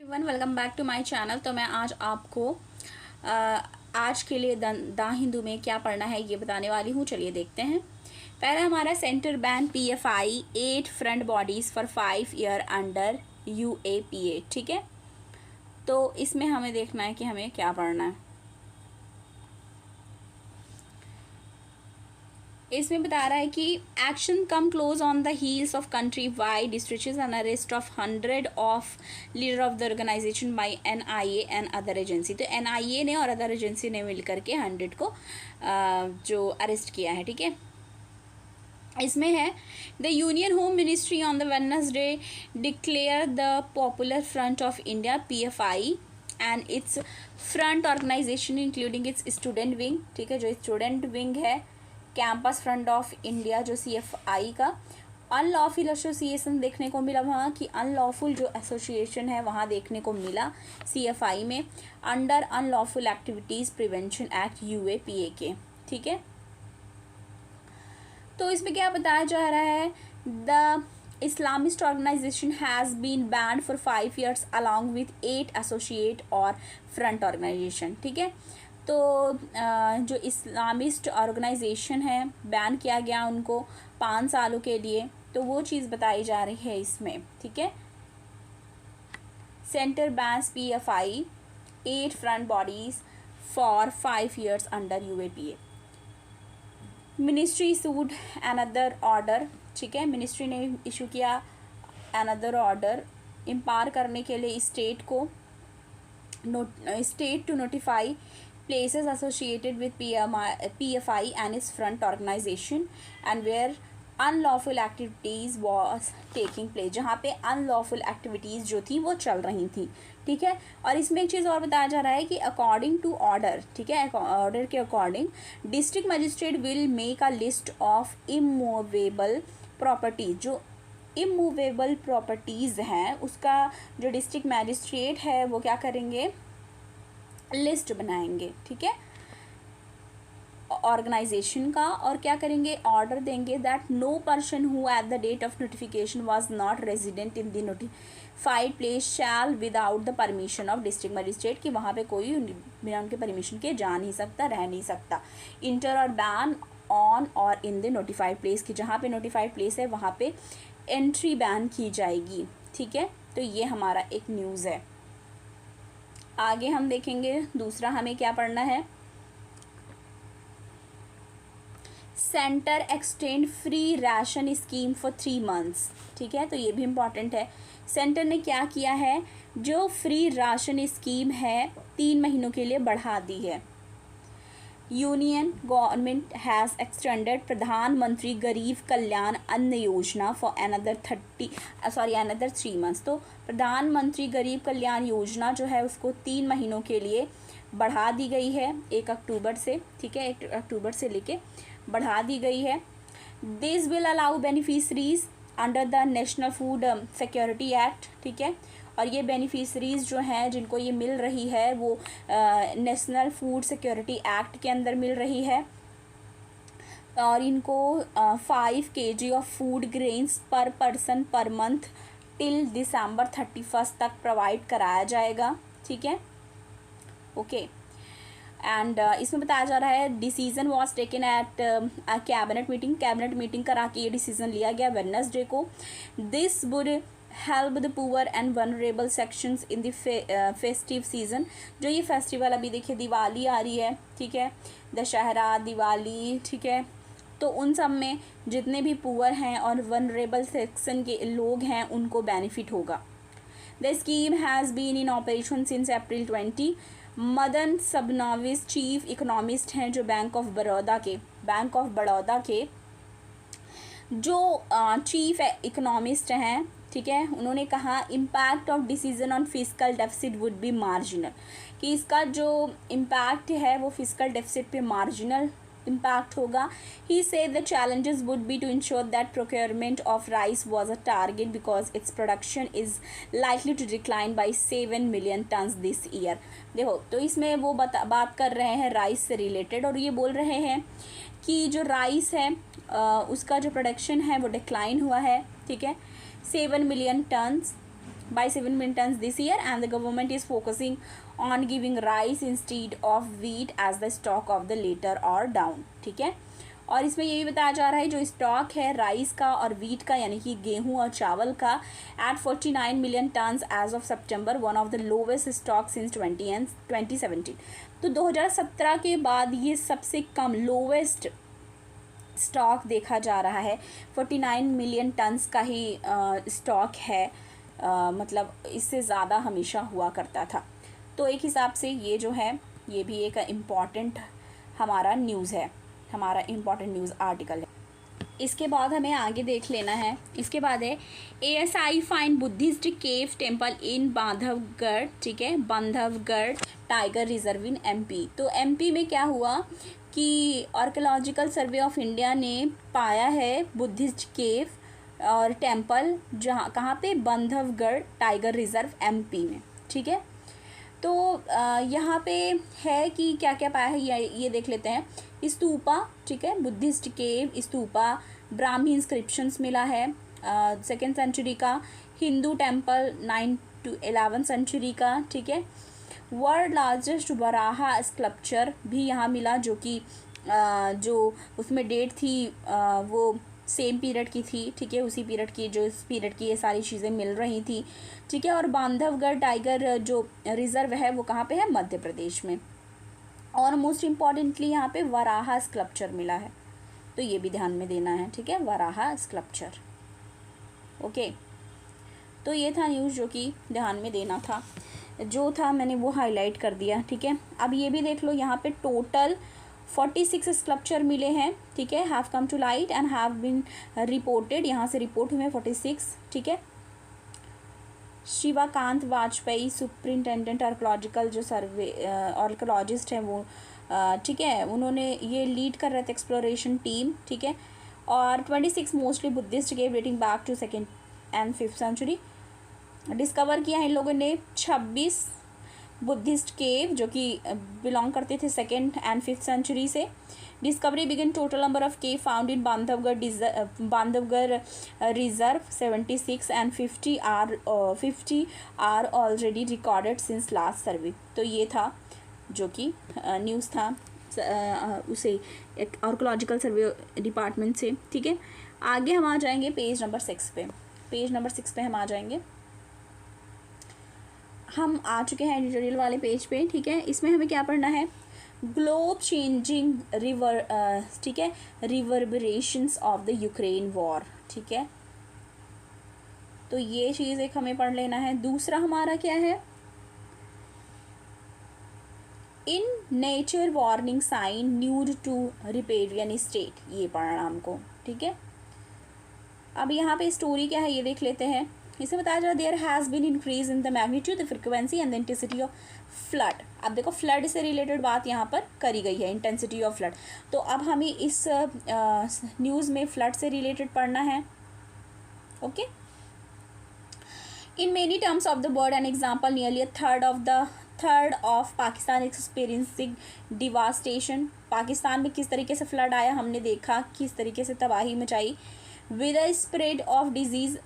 Everyone, welcome back to my channel. तो मैं आज आपको आज के लिए द हिंदू में क्या पढ़ना है ये बताने वाली हूँ। चलिए देखते हैं। पहला हमारा centre ban PFI 8 front bodies for 5 year under UAPA। ठीक है, तो इसमें हमें देखना है कि हमें क्या पढ़ना है। इसमें बता रहा है कि action come close on the heels of countrywide district and arrest of 100 of leader of the organisation by NIA and other agency. तो NIA ने और अदर एजेंसी ने मिलकर के 100 को जो अरेस्ट किया है। ठीक है, इसमें है the union home ministry on the Wednesday declare the Popular Front of India PFI and its front organisation including its student wing. ठीक है, जो स्टूडेंट विंग है कैंपस फ्रंट ऑफ इंडिया जो CFI का अनलॉफुल एसोसिएशन देखने को मिला वहाँ कि अनलॉफुल जो एसोसिएशन है वहाँ देखने को मिला CFI में under unlawful activities prevention act UAPA के। ठीक है, तो इसमें क्या बताया जा रहा है, the Islamist organisation has been banned for 5 years along with 8 associate और फ्रंट ऑर्गेनाइजेशन। ठीक है, तो जो इस्लामिस्ट ऑर्गेनाइजेशन है बैन किया गया उनको 5 सालों के लिए, तो वो चीज़ बताई जा रही है इसमें। ठीक है, centre bans PFI 8 front bodies for 5 years under UAPA। Ministry issued another order. ठीक है, मिनिस्ट्री ने इशू किया अनदर ऑर्डर इम्पावर करने के लिए स्टेट को state to notify places associated with PFI and its front organization and where unlawful activities was taking place, जहाँ पे unlawful activities जो थी वो चल रही थी। ठीक है, और इसमें एक चीज़ और बताया जा रहा है कि अकॉर्डिंग टू ऑर्डर, ठीक है, ऑर्डर के according district magistrate will make a list of immovable properties. जो इमूवेबल प्रॉपर्टीज़ हैं उसका जो डिस्ट्रिक्ट मजिस्ट्रेट है वो क्या करेंगे, लिस्ट बनाएंगे। ठीक है, ऑर्गेनाइजेशन का, और क्या करेंगे, ऑर्डर देंगे that no person who at the date of notification was not resident in the notified place shall without the permission of district magistrate, कि वहाँ पे कोई बिना उनके परमिशन के जा नहीं सकता, रह नहीं सकता। इंटर और बैन ऑन और इन द नोटिफाइड प्लेस, की जहाँ पे नोटिफाइड प्लेस है वहाँ पे एंट्री बैन की जाएगी। ठीक है, तो ये हमारा एक न्यूज़ है। आगे हम देखेंगे दूसरा हमें क्या पढ़ना है, centre extend free ration scheme for 3 months। ठीक है, तो ये भी इम्पॉर्टेंट है। सेंटर ने क्या किया है, जो फ्री राशन स्कीम है 3 महीनों के लिए बढ़ा दी है। यूनियन गवर्नमेंट हैज़ एक्सटेंडेड प्रधानमंत्री गरीब कल्याण अन्न योजना फॉर अनदर 3 months। तो प्रधानमंत्री गरीब कल्याण योजना जो है उसको 3 महीनों के लिए बढ़ा दी गई है 1 अक्टूबर से। ठीक है, 1 अक्टूबर से लेके बढ़ा दी गई है। This will allow beneficiaries under the national food security act. ठीक है, और ये बेनिफिशरीज़ जो हैं जिनको ये मिल रही है वो नेशनल फूड सिक्योरिटी एक्ट के अंदर मिल रही है, और इनको 5 kg ऑफ फूड ग्रेन्स पर person per month till December 31 तक प्रोवाइड कराया जाएगा। ठीक है, ओके। एंड इसमें बताया जा रहा है decision was taken at cabinet meeting करा के ये डिसीजन लिया गया वेडनेसडे को। This would help the poor and vulnerable sections in the festive season. जो ये फेस्टिवल अभी देखिए दिवाली आ रही है, ठीक है, दशहरा, दिवाली, ठीक है, तो उन सब में जितने भी पुअर हैं और वनरेबल सेक्शन के लोग हैं उनको बेनिफिट होगा। The scheme has been in operation since April 20। Madan Sabnavis chief economist हैं जो बैंक ऑफ बड़ौदा के जो चीफ इकोनॉमिस्ट हैं। ठीक है, उन्होंने कहा impact of decision on fiscal deficit would be marginal, कि इसका जो इम्पैक्ट है वो फिस्कल डेफिसिट पे मार्जिनल impact होगा। He said the challenges would be to ensure that procurement of rice was a target because its production is likely to decline by 7 million tons this year। देखो, तो इसमें वो बात कर रहे हैं राइस से रिलेटेड, और ये बोल रहे हैं कि जो राइस है उसका जो प्रोडक्शन है वो डिक्लाइन हुआ है। ठीक है, 7 million tons by 7 million tons this year, and the government is focusing on giving rice instead of wheat as the stock of the latter or down. ठीक है, और इसमें ये भी बताया जा रहा है जो स्टॉक है राइस का और वीट का यानी कि गेहूं और चावल का at 49 million tons as of September, one of the lowest stock since 2017। तो 2017 के बाद ये सबसे कम लोवेस्ट स्टॉक देखा जा रहा है। 49 मिलियन टन्स का ही स्टॉक है, मतलब इससे ज़्यादा हमेशा हुआ करता था। तो एक हिसाब से ये जो है ये भी एक इम्पॉर्टेंट हमारा न्यूज़ है, हमारा इम्पॉर्टेंट न्यूज़ आर्टिकल है। इसके बाद हमें आगे देख लेना है। इसके बाद है ASI find Buddhist cave temple in Bandhavgarh, ठीक है, Bandhavgarh tiger reserve in MP। तो MP में क्या हुआ कि आर्कियोलॉजिकल सर्वे ऑफ इंडिया ने पाया है बुद्धिस्ट केव और टेम्पल, जहाँ कहाँ पे, बांधवगढ़ टाइगर रिजर्व MP में, ठीक है। तो यहाँ पे है कि क्या क्या पाया है ये देख लेते हैं। स्तूपा, ठीक है, बुद्धिस्ट केव स्तूपा, ब्राह्मी इंस्क्रिप्शंस मिला है 2nd सेंचुरी का, हिंदू टेम्पल 9 to 11 सेंचुरी का, ठीक है। वर्ल्ड लार्जेस्ट वराहा स्कल्पचर भी यहाँ मिला, जो कि जो उसमें डेट थी वो सेम पीरियड की थी, ठीक है, उसी पीरियड की, जो इस पीरियड की ये सारी चीज़ें मिल रही थी, ठीक है। और बांधवगढ़ टाइगर जो रिज़र्व है वो कहाँ पे है, मध्य प्रदेश में। और मोस्ट इम्पॉर्टेंटली यहाँ पे वराहा स्कल्पचर मिला है, तो ये भी ध्यान में देना है, ठीक है, वराहा स्कल्पचर। ओके, तो ये था न्यूज़ जो कि ध्यान में देना था, जो था मैंने वो हाईलाइट कर दिया, ठीक है। अब ये भी देख लो, यहाँ पे टोटल 46 स्कल्पचर मिले हैं, ठीक है, have come to light and have been reported, यहाँ से रिपोर्ट हुए 46, ठीक है। शिवाकांत वाजपेयी सुपरिंटेंडेंट आर्कोलॉजिकल जो सर्वे आर्कोलॉजिस्ट हैं वो, ठीक है, उन्होंने ये लीड कर रहे थे एक्सप्लोरेशन टीम, ठीक है। और 26 mostly Buddhist cave dating back to 2nd and 5th century discover किया है इन लोगों ने। 26 बुद्धिस्ट केव जो कि बिलोंग करते थे 2nd and 5th सेंचुरी से। Discovery begin, total number of cave found in Bandhavgarh reserve 76 and 50 are already recorded since last survey. तो ये था जो कि न्यूज़ था उसे एक आर्कोलॉजिकल सर्वे डिपार्टमेंट से, ठीक है। आगे हम आ जाएंगे पेज नंबर 6 पे। पेज नंबर 6 पे हम आ जाएंगे, हम आ चुके हैं एडिटोरियल वाले पेज पे, ठीक है। इसमें हमें क्या पढ़ना है, ग्लोब चेंजिंग रिवर, ठीक है, रिवर्बरेशंस ऑफ द यूक्रेन वॉर, ठीक है। तो ये चीज़ एक हमें पढ़ लेना है। दूसरा हमारा क्या है, in nature warning sign nudge to riparian state, ये पढ़ना हमको, ठीक है। अब यहाँ पे स्टोरी क्या है ये देख लेते हैं। इसे बताया जा रहा है there has been increase in the magnitude, the frequency and the intensity of flood. अब देखो फ्लड से रिलेटेड बात यहाँ पर करी गई है, इंटेंसिटी ऑफ फ्लड। तो अब हमें इस न्यूज़ में फ्लड से रिलेटेड पढ़ना है, okay. In many terms of the word an example, nearly third of Pakistan experiencing devastation. Pakistan में किस तरीके से फ्लड आया हमने देखा, किस तरीके से तबाही मचाई। With the spread of disease,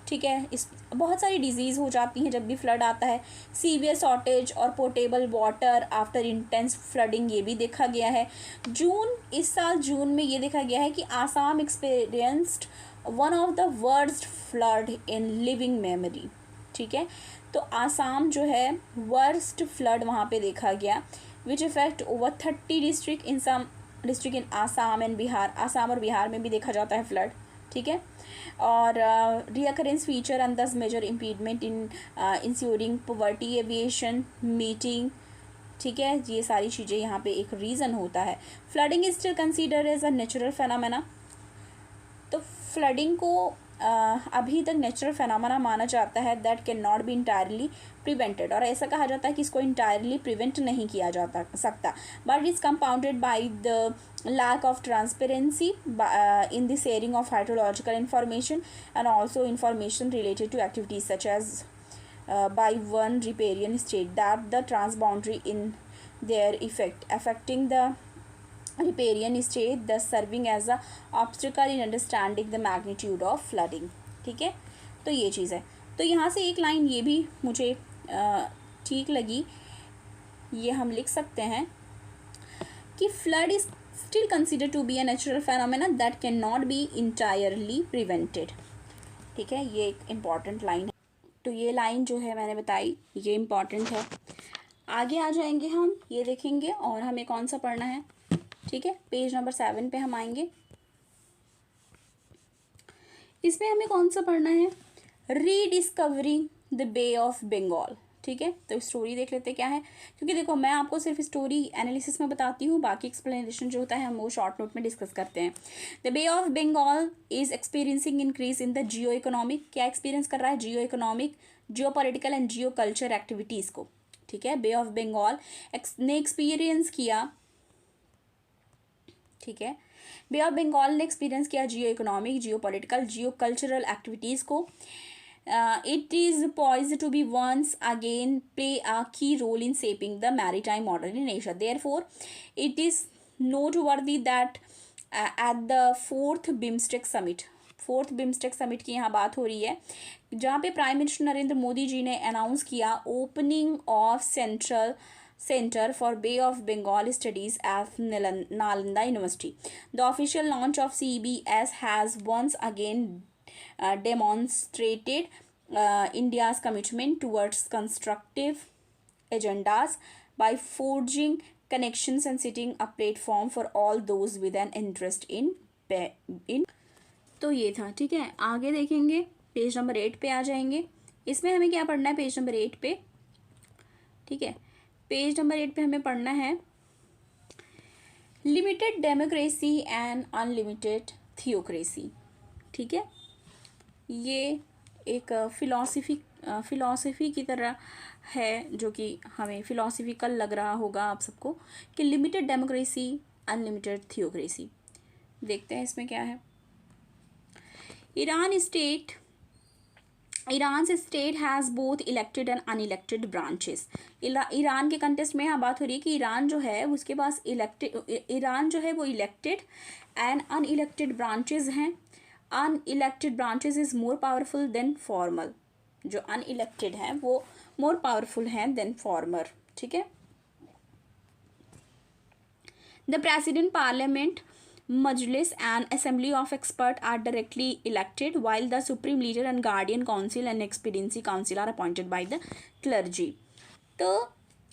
ठीक है, इस बहुत सारी डिजीज़ हो जाती हैं जब भी फ्लड आता है। सीवियर शॉर्टेज और portable water after intense flooding, ये भी देखा गया है। इस साल जून में ये देखा गया है कि Assam experienced one of the worst flood in living memory, ठीक है। तो आसाम जो है वर्स्ट फ्लड वहाँ पे देखा गया, which effect over 30 district in some district in Assam and Bihar. Assam और बिहार में भी देखा जाता है फ्लड, ठीक है। और रिकरेंस फीचर एंड दस मेजर इम्पीडमेंट इन इंश्योरिंग पॉवर्टी, एविएशन, मीटिंग, ठीक है, ये सारी चीज़ें यहाँ पे एक रीज़न होता है। Flooding is still consider as a natural phenomena. तो फ्लडिंग को अभी तक नेचुरल फेनोमेना माना जाता है, that can not be entirely prevented. और ऐसा कहा जाता है कि इसको इंटायरली प्रिवेंट नहीं किया जा सकता, but is compounded by the lack of transparency in the sharing of hydrological information and also information related to activities such as by one riparian state that the transboundary in their affecting the riparian state, thus serving as a obstacle in understanding the magnitude of flooding, ठीक है। तो ये चीज़ है। तो यहाँ से एक line ये भी मुझे ठीक लगी, ये हम लिख सकते हैं कि flood is still consider to be a natural phenomena that can not be entirely prevented. ठीक है, ये एक इम्पॉर्टेंट लाइन है। तो ये लाइन जो है मैंने बताई, ये इम्पॉर्टेंट है। आगे आ जाएंगे हम, ये देखेंगे और हमें कौन सा पढ़ना है। ठीक है, पेज नंबर 7 पे हम आएंगे। इसमें हमें कौन सा पढ़ना है, rediscovering the bay of Bengal. ठीक है, तो स्टोरी देख लेते क्या है, क्योंकि देखो मैं आपको सिर्फ स्टोरी एनालिसिस में बताती हूँ, बाकी एक्सप्लेनेशन जो होता है हम वो शॉर्ट नोट में डिस्कस करते हैं। The bay of Bengal is experiencing increase in the geo economic, क्या एक्सपीरियंस कर रहा है, geo economic, geo political and geo culture activities को। ठीक है, बे ऑफ बंगाल ने एक्सपीरियंस किया, ठीक है, बे ऑफ बंगाल ने एक्सपीरियंस किया जियो इकोनॉमिक, जियो पॉलिटिकल, जियो कल्चरल एक्टिविटीज़ को। It is poised to be once again play a key role in shaping the maritime model in Asia. Therefore, it is noteworthy that at the fourth BIMSTEC summit की यहाँ बात हो रही है, जहाँ पे prime minister Narendra Modi ji ने अनाउंस किया opening of centre for bay of Bengal studies at Nalanda university. The official launch of CBS has once again demonstrated India's commitment towards constructive agendas by forging connections and setting a platform for all those with an interest in तो ये था। ठीक है, आगे देखेंगे, page number 8 पे आ जाएंगे। इसमें हमें क्या पढ़ना है, पेज नंबर 8 पे। ठीक है, पेज नंबर 8 पे हमें पढ़ना है limited democracy and unlimited theocracy. ठीक है, ये एक फिलॉसफी की तरह है, जो कि हमें फिलॉसफिकल लग रहा होगा आप सबको, कि लिमिटेड डेमोक्रेसी अनलिमिटेड थियोक्रेसी। देखते हैं इसमें क्या है। Iran state has both elected and unelected branches. Iran के कंटेस्ट में यहाँ बात हो रही है कि ईरान जो है उसके पास ईरान जो है वो इलेक्टेड एंड अनइलेक्टेड ब्रांचेस हैं। Unelected branches is more powerful than formal, जो अनइलेक्टेड हैं वो मोर पावरफुल हैं देन फॉर्मर। ठीक है, the president, parliament, Majlis and assembly of expert are directly elected while the supreme leader and guardian council and expediency council are appointed by the clergy. तो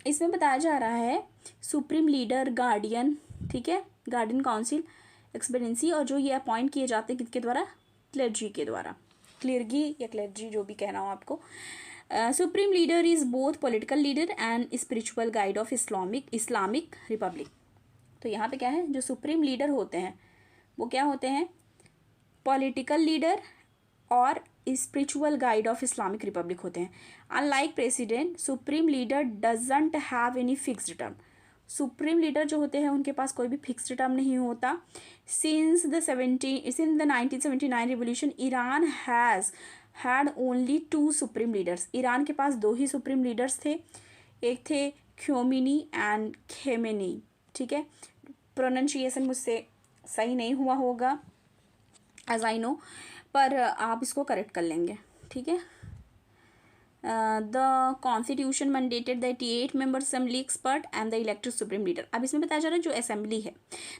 इसमें बताया जा रहा है सुप्रीम लीडर, गार्डियन, ठीक है, गार्डियन काउंसिल, एक्सपीडियंसी, और जो ये अपॉइंट किए जाते हैं किसके द्वारा, क्लर्जी के द्वारा, क्लर्गी या क्लर्जी जो भी कहना हो आपको। Supreme leader is both political leader and spiritual guide of Islamic Republic. तो यहाँ पे क्या है, जो सुप्रीम लीडर होते हैं वो क्या होते हैं, पॉलिटिकल लीडर और spiritual guide of Islamic Republic होते हैं। Unlike president, supreme leader doesn't have any fixed term. Supreme leader जो होते हैं उनके पास कोई भी फिक्स्ड टर्म नहीं होता। Since the 1979 revolution Iran has had only 2 supreme leaders. Iran के पास 2 ही सुप्रीम लीडर्स थे, एक थे ख्योमेनी एंड खेमेनी। ठीक है, प्रोनाउंसिएशन मुझसे सही नहीं हुआ होगा एज आई नो, पर आप इसको करेक्ट कर लेंगे। ठीक है, the constitution mandated the 88 member assembly expert and the elected supreme leader. अब इसमें बताया जा रहा है जो असेंबली है,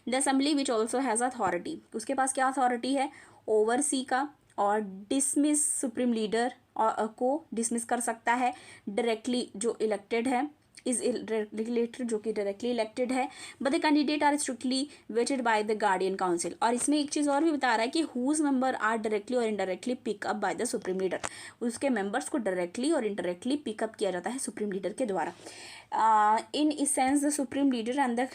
the assembly which also has authority, उसके पास क्या अथॉरिटी है, ओवरसी का, और डिसमिस सुप्रीम लीडर को डिसमिस कर सकता है, डायरेक्टली जो इलेक्टेड है इज इलेक्टेड, जो कि डायरेक्टली इलेक्टेड है, but the candidate are strictly vetted by the guardian council. और इसमें एक चीज़ और भी बता रहा है कि हुज मेंबर आर डायरेक्टली और indirectly pick up by the supreme leader, उसके मेंबर्स को डायरेक्टली और इनडायरेक्टली पिकअप किया जाता है सुप्रीम लीडर के द्वारा। In essence the supreme leader and the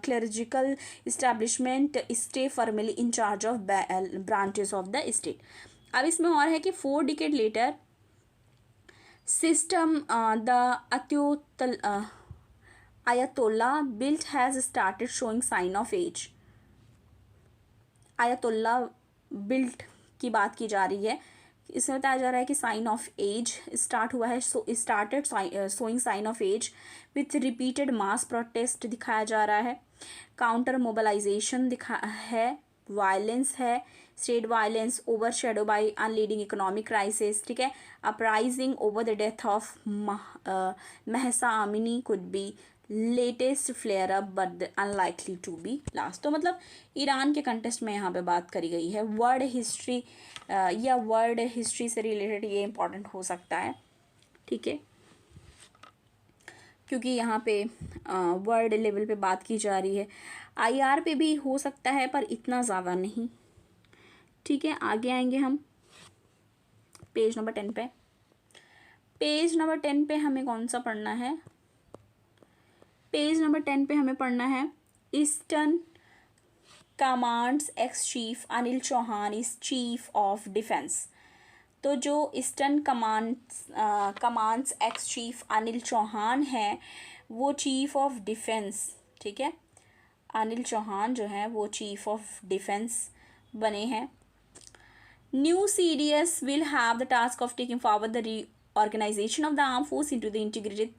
clerical establishment stay formally in charge of branches of the state. अब इसमें और है कि 4 decade later system the Ayatollah built has started showing sign of age। Ayatollah built की बात की जा रही है, इसमें बताया जा रहा है कि साइन ऑफ एज स्टार्ट हुआ है, started showing sign of age with repeated mass protest दिखाया जा रहा है, काउंटर मोबिलाइजेशन दिखा है, वायलेंस है, state violence over shadow by unending economic crisis, ठीक है। Uprising over the death of Mahsa Amini could be latest flare up but unlikely to be last. तो मतलब ईरान के कंटेस्ट में यहाँ पे बात करी गई है। वर्ल्ड हिस्ट्री या वर्ल्ड हिस्ट्री से रिलेटेड ये इंपॉर्टेंट हो सकता है, ठीक है, क्योंकि यहाँ पे वर्ल्ड लेवल पे बात की जा रही है। आईआर पे भी हो सकता है पर इतना ज़्यादा नहीं, ठीक है। आगे आएंगे हम पेज नंबर 10 पे। पेज नंबर 10 पे हमें कौन सा पढ़ना है? पेज नंबर 10 पे हमें पढ़ना है eastern commands ex chief Anil Chauhan is chief of defence. तो जो eastern commands ex chief Anil Chauhan है वो चीफ ऑफ डिफेंस, ठीक है। अनिल चौहान जो है वो चीफ ऑफ डिफेंस बने हैं। New CDS will have the task of taking forward the reorganisation of the arm force into the integrated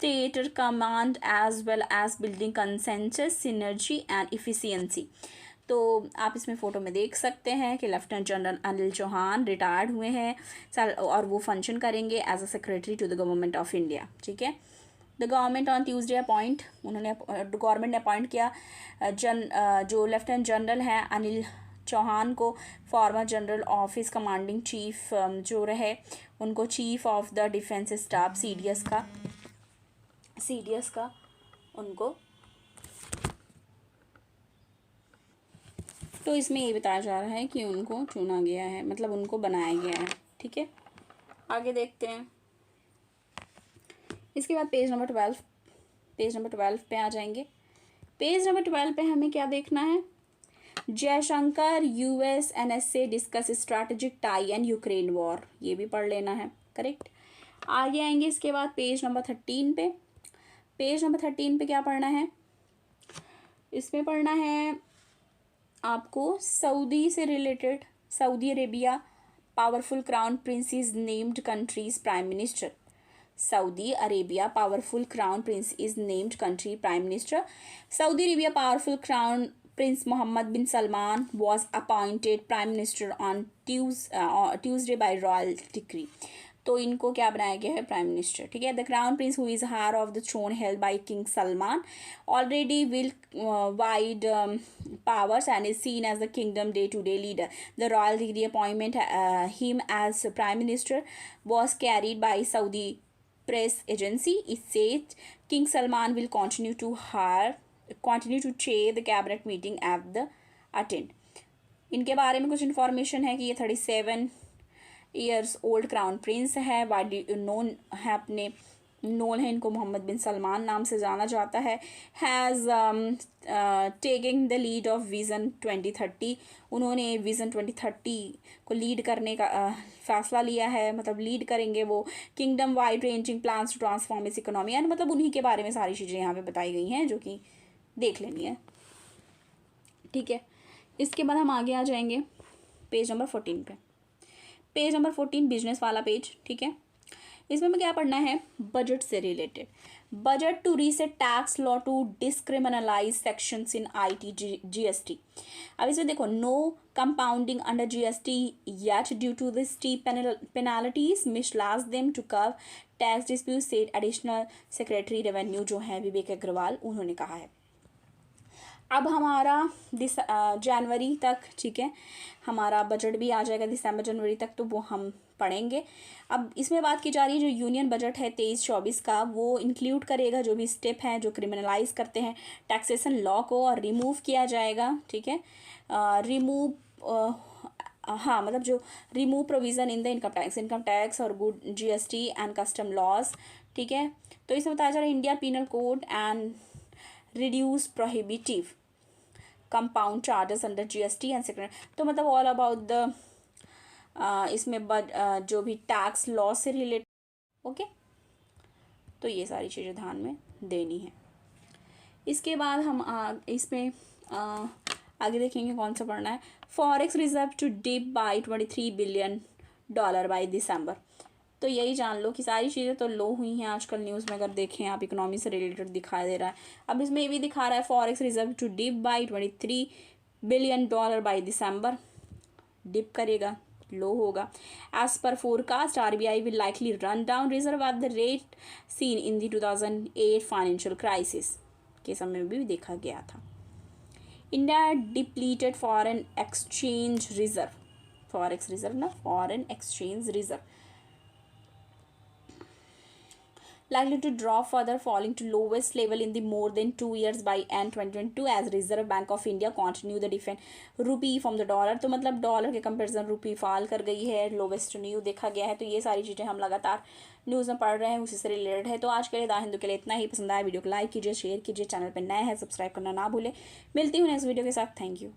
theater command as well as building consensus, synergy and efficiency। तो आप इसमें photo में देख सकते हैं कि lieutenant general Anil Chauhan retired हुए हैं और वो फंक्शन करेंगे as a secretary to the government of India, ठीक है। The government on Tuesday appoint, उन्होंने गवर्नमेंट ने अपॉइंट किया जो लेफ्टिनेंट जनरल हैं अनिल चौहान को former general office commanding chief जो रहे उनको chief of the defence staff CDS का उनको। तो इसमें ये बताया जा रहा है कि उनको चुना गया है, मतलब उनको बनाया गया है, ठीक है। आगे देखते हैं। इसके बाद पेज नंबर 12 पे आ जाएंगे। पेज नंबर 12 पे हमें क्या देखना है? Jaishankar US NSA discuss strategic tie and Ukraine war, ये भी पढ़ लेना है, करेक्ट। आगे आएंगे इसके बाद पेज नंबर 13 पे। पेज नंबर 13 पे क्या पढ़ना है? इसमें पढ़ना है आपको सऊदी से related, Saudi Arabia powerful crown prince is named countries prime minister. Saudi Arabia powerful crown prince is named country prime minister. Saudi Arabia powerful crown prince Mohammed bin Salman was appointed prime minister on Tuesday by royal decree. तो इनको क्या बनाया गया है? Prime minister, ठीक है। The crown prince who is heir of the throne held by king Salman already will wide powers and is seen as the kingdom day-to-day leader. The royal degree appointment him as prime minister was carried by Saudi press agency. It said King Salman will continue to chair the cabinet meeting at the attend. इनके बारे में कुछ information है कि ये 37 years old crown Prince है, widely known है इनको मोहम्मद बिन सलमान नाम से जाना जाता है। Has taking the lead of vision 2030, उन्होंने विज़न 2030 को लीड करने का फैसला लिया है, मतलब लीड करेंगे वो। Kingdom wide ranging plans to transform its economy, यानी मतलब उन्हीं के बारे में सारी चीज़ें यहाँ पे बताई गई हैं जो कि देख लेनी है, ठीक है। इसके बाद हम आगे आ जाएंगे पेज नंबर 14 पे। पेज नंबर 14 बिजनेस वाला पेज, ठीक है। इसमें हमें क्या पढ़ना है? बजट से related. Budget to reset tax law to decriminalise sections in IT GST। अब इसमें देखो, no compounding under GST yet due to the steep penalties mislays them to curb tax dispute, said additional secretary revenue जो है विवेक अग्रवाल, उन्होंने कहा है। अब हमारा जनवरी तक, ठीक है, हमारा बजट भी आ जाएगा दिसंबर जनवरी तक, तो वो हम पढ़ेंगे। अब इसमें बात की जा रही है जो यूनियन बजट है 23-24 का, वो इंक्लूड करेगा जो भी स्टेप हैं जो क्रिमिनलाइज करते हैं टैक्सेशन लॉ को, और रिमूव किया जाएगा, ठीक है। हाँ, मतलब जो remove provision in the income tax और good GST and custom laws, ठीक है। तो इसमें बताया जा रहा है India penal code and reduce prohibitive compound charges under GST and secretary, तो मतलब ऑल अबाउट द इसमें जो भी टैक्स लॉ से रिलेटेड, ओके। तो ये सारी चीज़ें ध्यान में देनी है। इसके बाद हम इसमें आगे देखेंगे कौन सा पढ़ना है। Forex reserve to dip by $23 billion by December. तो यही जान लो कि सारी चीज़ें तो लो हुई हैं आजकल न्यूज़ में, अगर देखें आप इकोनॉमी से रिलेटेड दिखाई दे रहा है। अब इसमें ये भी दिखा रहा है forex reserve to dip by $23 billion by December, dip करेगा, लो होगा। As per forecast RBI will likely run down reserve at the rate seen in the 2008 financial crisis के समय में भी देखा गया था। India depleted foreign exchange reserve, forex reserve ना, foreign exchange reserve likely to drop further, falling to lowest level in the more than 2 years by end 2022 as Reserve Bank of India continue the defend rupee from the dollar। तो मतलब dollar के comparison रुपी fall कर गई है, lowest new देखा गया है। तो ये सारी चीज़ें हम लगातार न्यूज़ में पढ़ रहे हैं, उसी से रिलेटेड है। तो आज के लिए द हिंदू के लिए इतना ही। पसंद आया वीडियो को लाइक कीजिए, शेयर कीजिए, चैनल पर नए हैं सब्सक्राइब करना ना भूलें। मिलती हूँ नेक्स्ट वीडियो के साथ। Thank you.